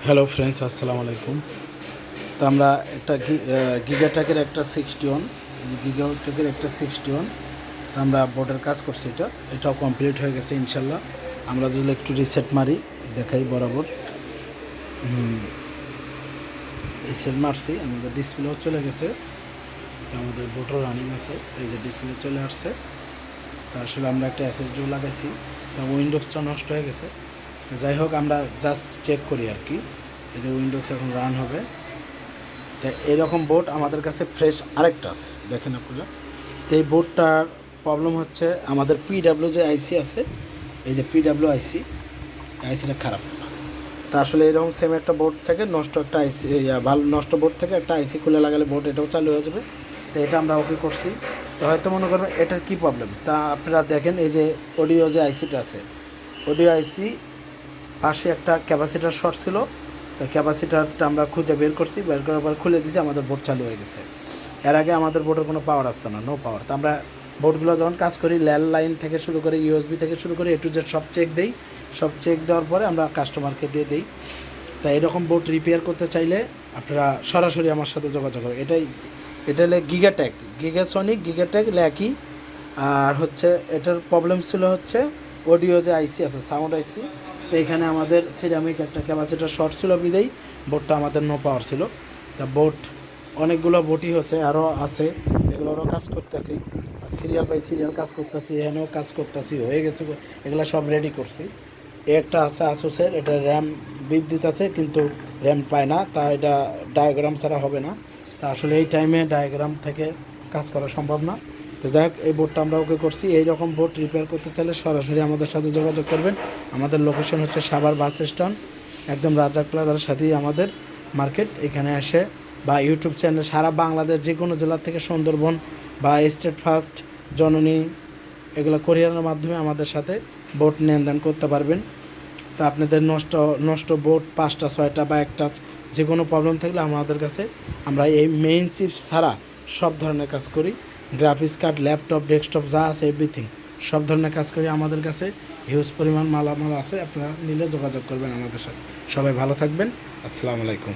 Hello friends, আসসালামু আলাইকুম। তো আমরা একটা গিগাটেকের একটা 61 গিগাটেকের একটা 61 তো আমরা বোর্ডের কাজ করছি। এটাও কমপ্লিট হয়ে গেছে ইনশাল্লাহ। আমরা যদি একটু রিসেট মারি দেখাই বরাবর রিসেট মারছি, আমাদের ডিসপ্লেও চলে গেছে, আমাদের বোর্ডও রানিং আছে। এই যে ডিসপ্লে চলে আসছে। তা আসলে আমরা একটা এসএসডিও লাগাইছি, তা উইন্ডোজটা নষ্ট হয়ে গেছে। যাই হোক, আমরা জাস্ট চেক করি আর কি। এই যে উইন্ডোজ এখন রান হবে। তো এরকম বোর্ড আমাদের কাছে ফ্রেশ আরেকটা আছে, দেখেন আপনারা। তো এই বোর্ডটার প্রবলেম হচ্ছে আমাদের পিডাব্লিউ যে আইসি আছে, এই যে পিডাব্লিউ আইসিটা খারাপ। তা আসলে এরকম সেম একটা বোর্ড থেকে নষ্ট একটা আইসি, ভালো নষ্ট বোর্ড থেকে একটা আইসি খুলে লাগালে বোর্ড এটাও চালু হয়ে যাবে। তো এটা আমরা ওকে করছি। তো হয়তো মনে করবেন এটার কী প্রবলেম, তা আপনারা দেখেন এই যে অডিও যে আইসিটা আছে, অডিও আইসি পাশে একটা ক্যাপাসিটার শর্ট ছিল। তো ক্যাপাসিটারটা আমরা খুঁজে বের করছি, বের করার পর খুলে দিয়েছি, আমাদের বোর্ড চালু হয়ে গেছে। এর আগে আমাদের বোর্ডের কোনো পাওয়ার আসতো না, নো পাওয়ার। তো আমরা বোর্ডগুলো যখন কাজ করি, ল্যান্ড লাইন থেকে শুরু করে ইউএসবি থেকে শুরু করে A to Z সব চেক দেই। সব চেক দেওয়ার পরে আমরা কাস্টমারকে দিয়ে দিই। তাই এরকম বোর্ড রিপেয়ার করতে চাইলে আপনারা সরাসরি আমার সাথে যোগাযোগ করুন। এটা হলে গিগাটেক, গিগাসনিক, গিগাটেক একই। আর হচ্ছে এটার প্রবলেম ছিল হচ্ছে অডিও যে আইসি আছে, সাউন্ড আইসি। তো এখানে আমাদের সিরামিক একটা ক্যাপাসিটার শর্ট ছিল বিদেই বোর্ডটা আমাদের নো পাওয়ার ছিল। তা বোর্ড অনেকগুলো বোটই হচ্ছে, আরও আছে, এগুলোরও কাজ করতেছি, সিরিয়াল বাই সিরিয়াল কাজ করতেছি, এখানেও কাজ করতেছি, হয়ে গেছে। এগুলো সব রেডি করছি। একটা আছে আসুসের, এটা র্যাম বিদ্যুৎ আছে কিন্তু র্যাম পায় না, তা এটা ডায়াগ্রাম ছাড়া হবে না। তা আসলে এই টাইমে ডায়াগ্রাম থেকে কাজ করা সম্ভব না। তো যাই হোক, এই বোর্ডটা আমরা ওকে করছি। এই রকম বোর্ড রিপেয়ার করতে চাইলে সরাসরি আমাদের সাথে যোগাযোগ করবেন। আমাদের লোকেশন হচ্ছে সাভার বাস স্ট্যান্ড, একদম রাজাক প্লাজার সাথেই আমাদের মার্কেট। এখানে এসে বা ইউটিউব চ্যানেল সারা বাংলাদেশ যে কোনো জেলা থেকে সুন্দরবন বা স্টেট ফার্স্ট, জননী, এগুলো কোরিয়ারের মাধ্যমে আমাদের সাথে বোট লেনদেন করতে পারবেন। তা আপনাদের নষ্ট বোট 5টা 6টা বা একটা যে কোনো প্রবলেম থাকলে আমাদের কাছে, আমরা এই মেইন চিপ ছাড়া সব ধরনের কাজ করি। গ্রাফিক্স কার্ড, ল্যাপটপ, ডেস্কটপ যা আছে এভরিথিং সব ধরনের কাজ করি। আমাদের কাছে হিউজ পরিমাণ মালামাল আছে, আপনারা নিলে যোগাযোগ করবেন আমাদের সাথে। সবাই ভালো থাকবেন, আসসালামু আলাইকুম।